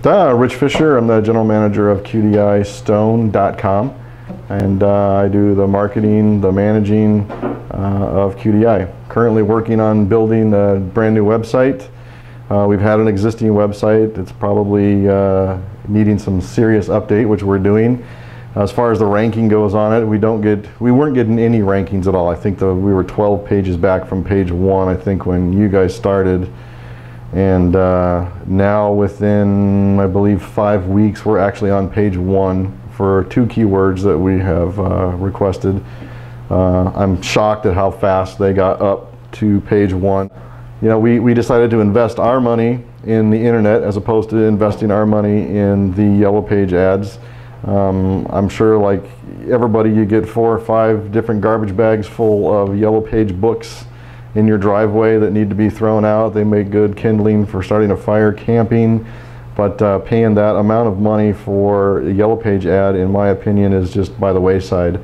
Rich Fisher. I'm the general manager of QDIStone.com, and I do the marketing, the managing of QDI. Currently working on building a brand new website. We've had an existing website. It's probably needing some serious update, which we're doing. As far as the ranking goes on it, we weren't getting any rankings at all. I think we were 12 pages back from page 1, I think, when you guys started. And now within, I believe, 5 weeks, we're actually on page 1 for 2 keywords that we have requested. I'm shocked at how fast they got up to page 1. You know, we decided to invest our money in the internet as opposed to investing our money in the Yellow Page ads. I'm sure, like everybody, you get 4 or 5 different garbage bags full of Yellow Page books in your driveway that need to be thrown out. They make good kindling for starting a fire, camping, but paying that amount of money for a Yellow Page ad, in my opinion, is just by the wayside.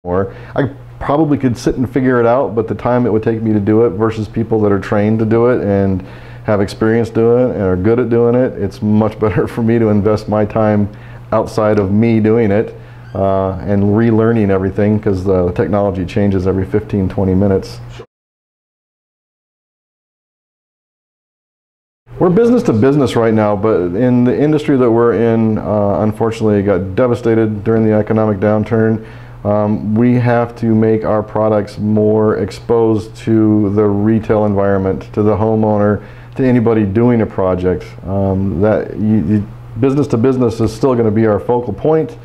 I probably could sit and figure it out, but the time it would take me to do it versus people that are trained to do it and have experience doing it and are good at doing it, it's much better for me to invest my time outside of me doing it and relearning everything, because the technology changes every 15-20 minutes. We're business to business right now, but in the industry that we're in, unfortunately, it got devastated during the economic downturn. We have to make our products more exposed to the retail environment, to the homeowner, to anybody doing a project. Business to business is still going to be our focal point,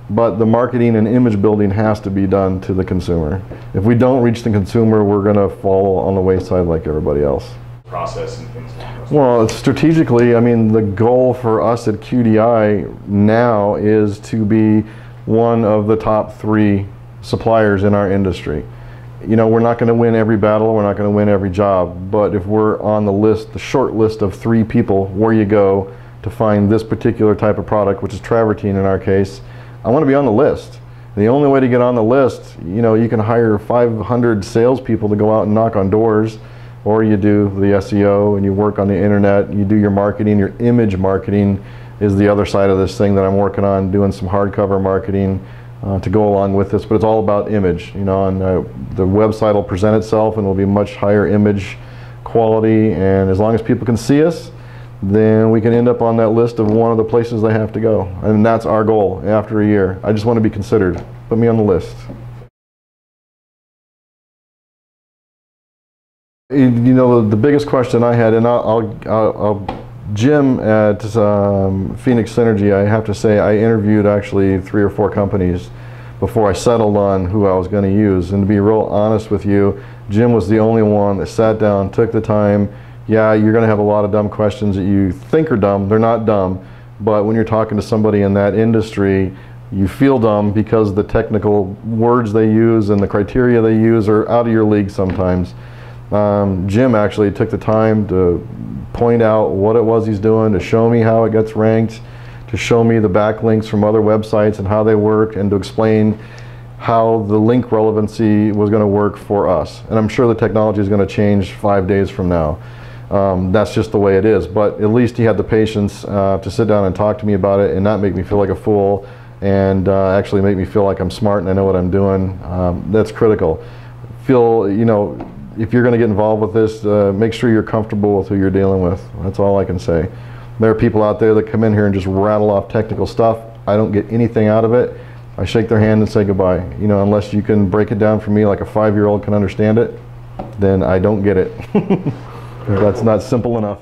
but the marketing and image building has to be done to the consumer. If we don't reach the consumer, we're going to fall on the wayside like everybody else. Process and things like that. Well, strategically, I mean, the goal for us at QDI now is to be one of the top 3 suppliers in our industry. You know, we're not going to win every battle, we're not going to win every job, but if we're on the list, the short list of 3 people where you go to find this particular type of product, which is travertine in our case, I want to be on the list. The only way to get on the list, you know, you can hire 500 salespeople to go out and knock on doors, or you do the SEO and you work on the internet, you do your marketing. Your image marketing is the other side of this thing that I'm working on, doing some hardcover marketing to go along with this, but it's all about image, you know, and the website will present itself and will be much higher image quality, and as long as people can see us, then we can end up on that list of one of the places they have to go, and that's our goal after a year. I just want to be considered. Put me on the list. You know, the biggest question I had, and Jim at Phoenix Synergy, I have to say, I interviewed actually 3 or 4 companies before I settled on who I was going to use. And to be real honest with you, Jim was the only one that sat down, took the time. Yeah, you're going to have a lot of dumb questions that you think are dumb. They're not dumb. But when you're talking to somebody in that industry, you feel dumb because the technical words they use and the criteria they use are out of your league sometimes. Jim actually took the time to point out what it was he's doing, to show me how it gets ranked, to show me the backlinks from other websites and how they work, and to explain how the link relevancy was going to work for us. And I'm sure the technology is going to change 5 days from now. That's just the way it is, but at least he had the patience to sit down and talk to me about it and not make me feel like a fool, and actually make me feel like I'm smart and I know what I'm doing. That's critical. You know, if you're going to get involved with this, make sure you're comfortable with who you're dealing with. That's all I can say. There are people out there that come in here and just rattle off technical stuff. I don't get anything out of it. I shake their hand and say goodbye. You know, unless you can break it down for me like a 5-year-old can understand it, then I don't get it. That's not simple enough.